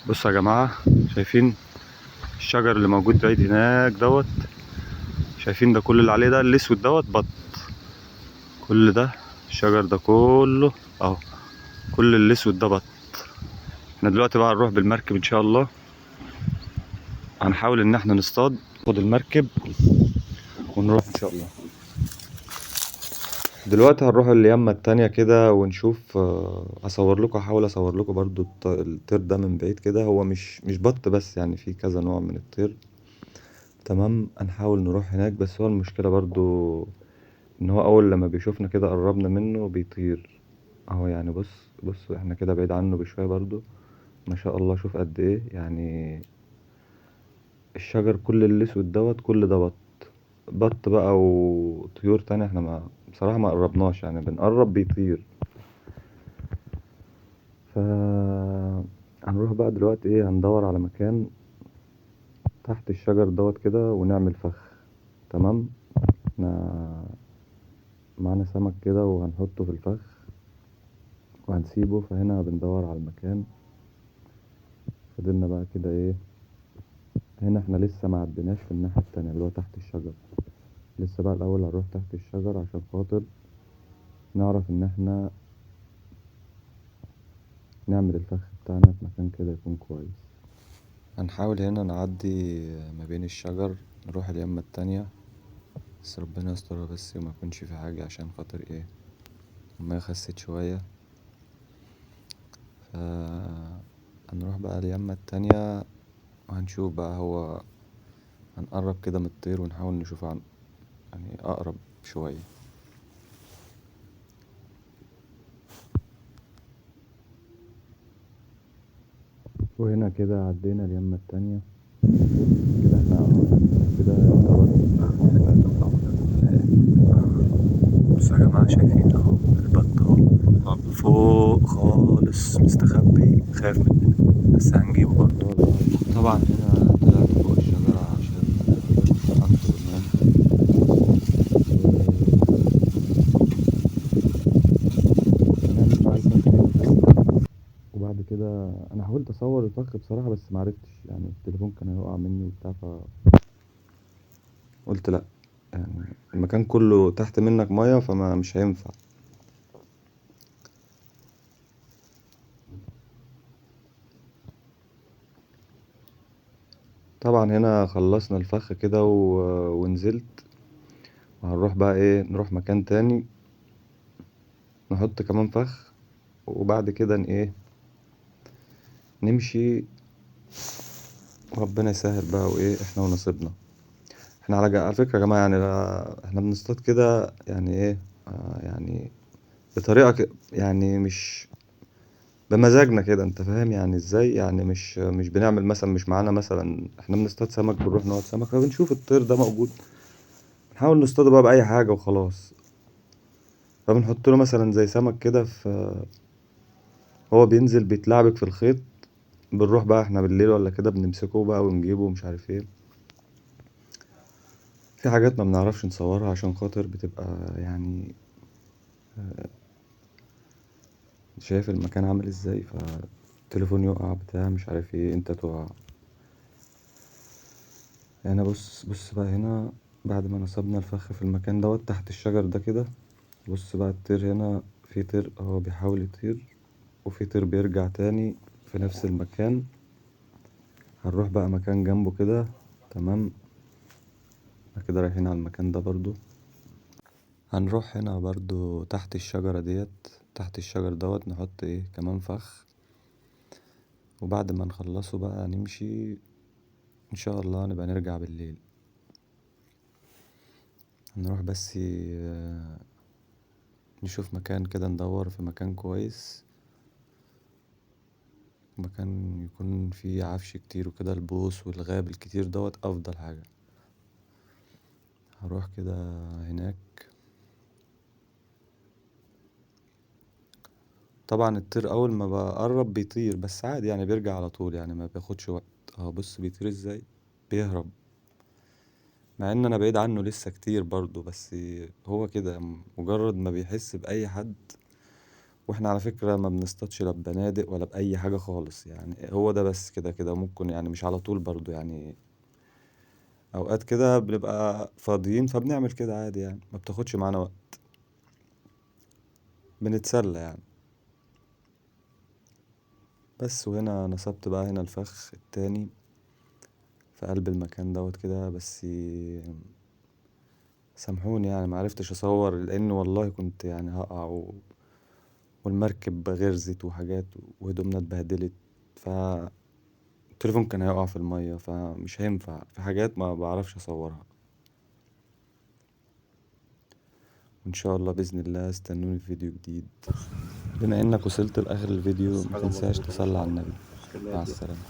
بصوا يا جماعة، شايفين الشجر اللي موجود بعيد هناك دوت؟ شايفين ده كل اللي عليه ده الاسود دوت بط. كل ده الشجر ده كله اهو، كل الاسود ده بط. احنا دلوقتي بقى هنروح بالمركب ان شاء الله، هنحاول ان احنا نصطاد، ناخد المركب ونروح ان شاء الله. دلوقتي هنروح اليمة التانية كده ونشوف. هصور لكم، هحاول اصور لكم برضو الطير ده من بعيد كده. هو مش بط بس، يعني في كذا نوع من الطير. تمام، هنحاول نروح هناك، بس هو المشكلة برضو ان هو اول لما بيشوفنا كده قربنا منه بيطير اهو. يعني بص احنا كده بعيد عنه بشوية برضو. ما شاء الله، شوف قد ايه يعني. الشجر كل الاسود دوت كل ده بط. بط بقى وطيور تانية، احنا ما بصراحة ما قربناش، يعني بنقرب بيطير. ف هنروح بقى دلوقتي ايه، هندور على مكان تحت الشجر دوت كده ونعمل فخ. تمام، احنا معانا سمك كده وهنحطه في الفخ وهنسيبه. فهنا بندور على المكان. فضلنا بقى كده ايه، هنا احنا لسه ما عديناش في الناحية التانية اللي هو تحت الشجر. لسه بقى الأول هنروح تحت الشجر عشان خاطر نعرف إن احنا نعمل الفخ بتاعنا في مكان كده يكون كويس. هنحاول هنا نعدي ما بين الشجر نروح اليمة التانية، بس ربنا يسترها بس وما يكونش في حاجة، عشان خاطر ايه، المية خست شوية. ف هنروح بقى اليمة التانية وهنشوف بقى. هو هنقرب كده من الطير ونحاول نشوف يعني أقرب شوية. وهنا كده عدينا اليمة التانية. كده احنا كده بصوا يا جماعة، شايفين اهو البط اهو فوق خالص مستخبي خايف مننا، بس هنجيبه برضه. طبعا هنا طلعت فوق الشجرة عشان أنقذ النوم. هنعمل بقى الفخ. وبعد كده انا حاولت اصور الفخ بصراحة بس معرفتش، يعني التليفون كان هيقع مني وبتاع، فقلت لا، يعني المكان كله تحت منك مية فما مش هينفع. طبعا هنا خلصنا الفخ كده ونزلت. وهنروح بقى ايه، نروح مكان تاني نحط كمان فخ. وبعد كده ايه، نمشي وربنا يسهل بقى، وايه احنا ونصيبنا. احنا على فكرة يا جماعة، يعني احنا بنصطاد كده يعني ايه، يعني بطريقة يعني مش بمزاجنا كده، انت فاهم يعني ازاي؟ يعني مش بنعمل مثلا، مش معانا مثلا احنا بنصطاد سمك بنروح نقعد سمك، فبنشوف الطير ده موجود نحاول نصطاده بقى بأي حاجة وخلاص. فبنحط له مثلا زي سمك كده، هو بينزل بيتلعبك في الخيط. بنروح بقى احنا بالليل ولا كده بنمسكه بقى ونجيبه ومش عارف ايه. في حاجات ما بنعرفش نصورها عشان خاطر بتبقى يعني شايف المكان عامل ازاي، فالتليفون يقع بتاع مش عارف ايه، انت تقع. يعني بص بقى هنا، بعد ما نصبنا الفخ في المكان دوت تحت الشجر ده كده. بص بقى الطير هنا، في طير اهو بيحاول يطير وفي طير بيرجع تاني في نفس المكان. هنروح بقى مكان جنبه كده. تمام، احنا كده رايحين على المكان ده برضو. هنروح هنا برضو تحت الشجرة ديت، تحت الشجر دوت نحط ايه كمان فخ. وبعد ما نخلصه بقى نمشي ان شاء الله، نبقى نرجع بالليل. نروح بس نشوف مكان كده، ندور في مكان كويس، مكان يكون فيه عفش كتير وكده، البوص والغاب الكتير دوت افضل حاجة. هروح كده هناك. طبعا الطير اول ما بقرب بيطير، بس عادي يعني بيرجع على طول، يعني ما بياخدش وقت. اهو بص بيطير ازاي، بيهرب. مع ان انا بعيد عنه لسه كتير برضه، بس هو كده مجرد ما بيحس بأي حد واحنا على فكرة ما بنصطادش لا ببنادق ولا بأي حاجة خالص، يعني هو ده بس كده كده ممكن يعني مش على طول برضو يعني. اوقات كده بنبقى فاضيين فبنعمل كده عادي يعني، ما بتاخدش معانا وقت، بنتسلى يعني. بس وهنا نصبت بقى هنا الفخ التاني في قلب المكان دوت كده، بس سامحوني يعني معرفتش اصور لان والله كنت يعني هقع والمركب غرزت وحاجات وهدومنا اتبهدلت، فالتليفون كان هيقع في المية، فمش هينفع في حاجات ما بعرفش اصورها. وان شاء الله باذن الله استنوني في فيديو جديد. بما انك وصلت لاخر الفيديو بس حاجة متنساش مظبوطة ما تصلي شاء على الله، النبي. مش كمية مع دي. السلامة.